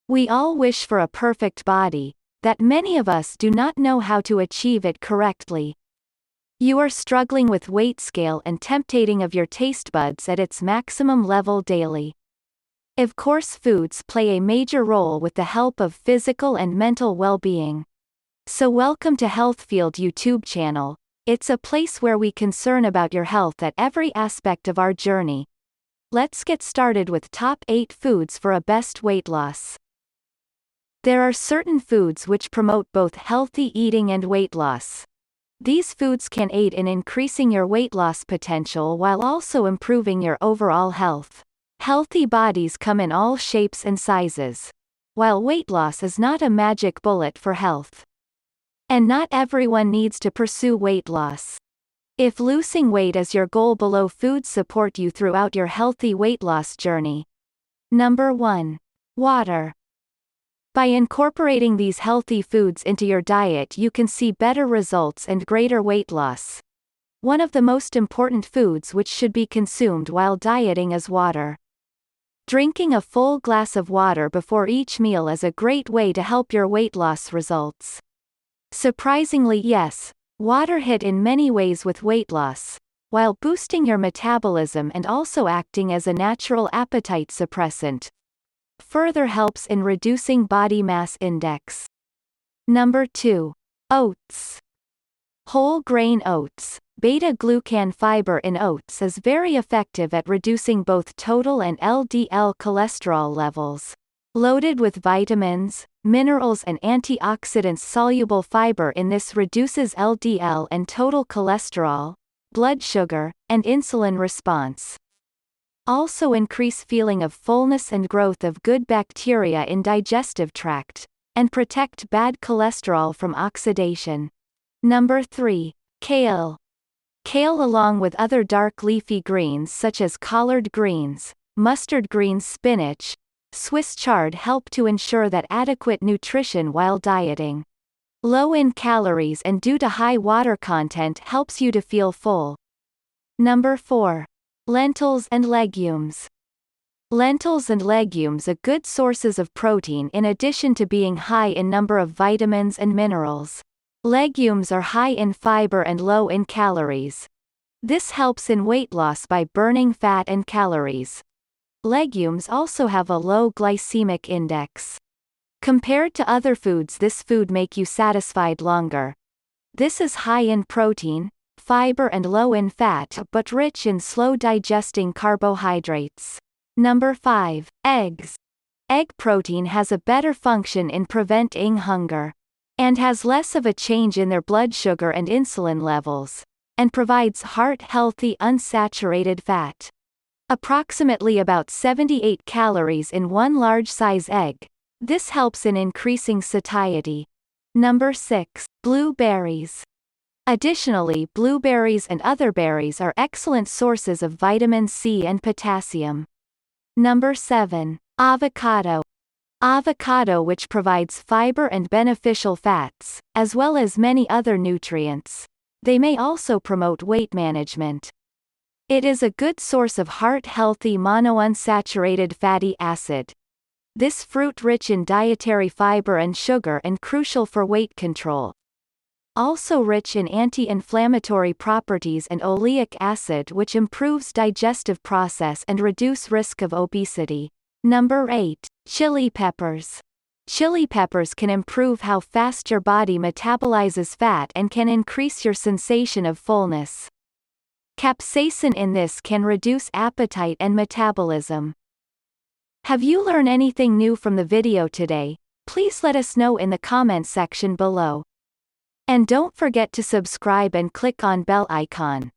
We all wish for a perfect body, that many of us do not know how to achieve it correctly. You are struggling with weight scale and temptating of your taste buds at its maximum level daily. Of course, foods play a major role with the help of physical and mental well-being. So welcome to Healthfield YouTube channel. It's a place where we concern about your health at every aspect of our journey. Let's get started with top 8 foods for a best weight loss. There are certain foods which promote both healthy eating and weight loss. These foods can aid in increasing your weight loss potential while also improving your overall health. Healthy bodies come in all shapes and sizes. While weight loss is not a magic bullet for health. And not everyone needs to pursue weight loss. If losing weight is your goal, below foods support you throughout your healthy weight loss journey. Number 1. Water. By incorporating these healthy foods into your diet, you can see better results and greater weight loss. One of the most important foods which should be consumed while dieting is water. Drinking a full glass of water before each meal is a great way to help your weight loss results. Surprisingly, yes, water hit in many ways with weight loss, while boosting your metabolism and also acting as a natural appetite suppressant. Further helps in reducing body mass index. Number 2. Oats. Whole grain oats. Beta-glucan fiber in oats is very effective at reducing both total and LDL cholesterol levels. Loaded with vitamins, minerals and antioxidants, soluble fiber in this reduces LDL and total cholesterol, blood sugar, and insulin response. Also increase feeling of fullness and growth of good bacteria in digestive tract, and protect bad cholesterol from oxidation. Number 3. Kale. Kale, along with other dark leafy greens such as collard greens, mustard greens, spinach, Swiss chard, help to ensure that adequate nutrition while dieting. Low in calories and due to high water content helps you to feel full. Number 4. Lentils and legumes. Lentils and legumes are good sources of protein in addition to being high in number of vitamins and minerals. Legumes are high in fiber and low in calories. This helps in weight loss by burning fat and calories. Legumes also have a low glycemic index. Compared to other foods, this food make you satisfied longer. This is high in protein, fiber and low in fat but rich in slow digesting carbohydrates. Number 5. Eggs. Egg protein has a better function in preventing hunger, and has less of a change in their blood sugar and insulin levels, and provides heart-healthy unsaturated fat. Approximately about 78 calories in one large-size egg. This helps in increasing satiety. Number 6. Blueberries. Additionally, blueberries and other berries are excellent sources of vitamin C and potassium. Number 7. Avocado. Avocado, which provides fiber and beneficial fats, as well as many other nutrients. They may also promote weight management. It is a good source of heart-healthy monounsaturated fatty acid. This fruit rich in dietary fiber and sugar and crucial for weight control. Also rich in anti-inflammatory properties and oleic acid, which improves digestive process and reduce risk of obesity. Number 8. Chili peppers. Chili peppers can improve how fast your body metabolizes fat and can increase your sensation of fullness. Capsaicin in this can reduce appetite and metabolism. Have you learned anything new from the video today? Please let us know in the comment section below. And don't forget to subscribe and click on bell icon.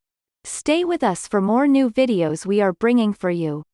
Stay with us for more new videos we are bringing for you.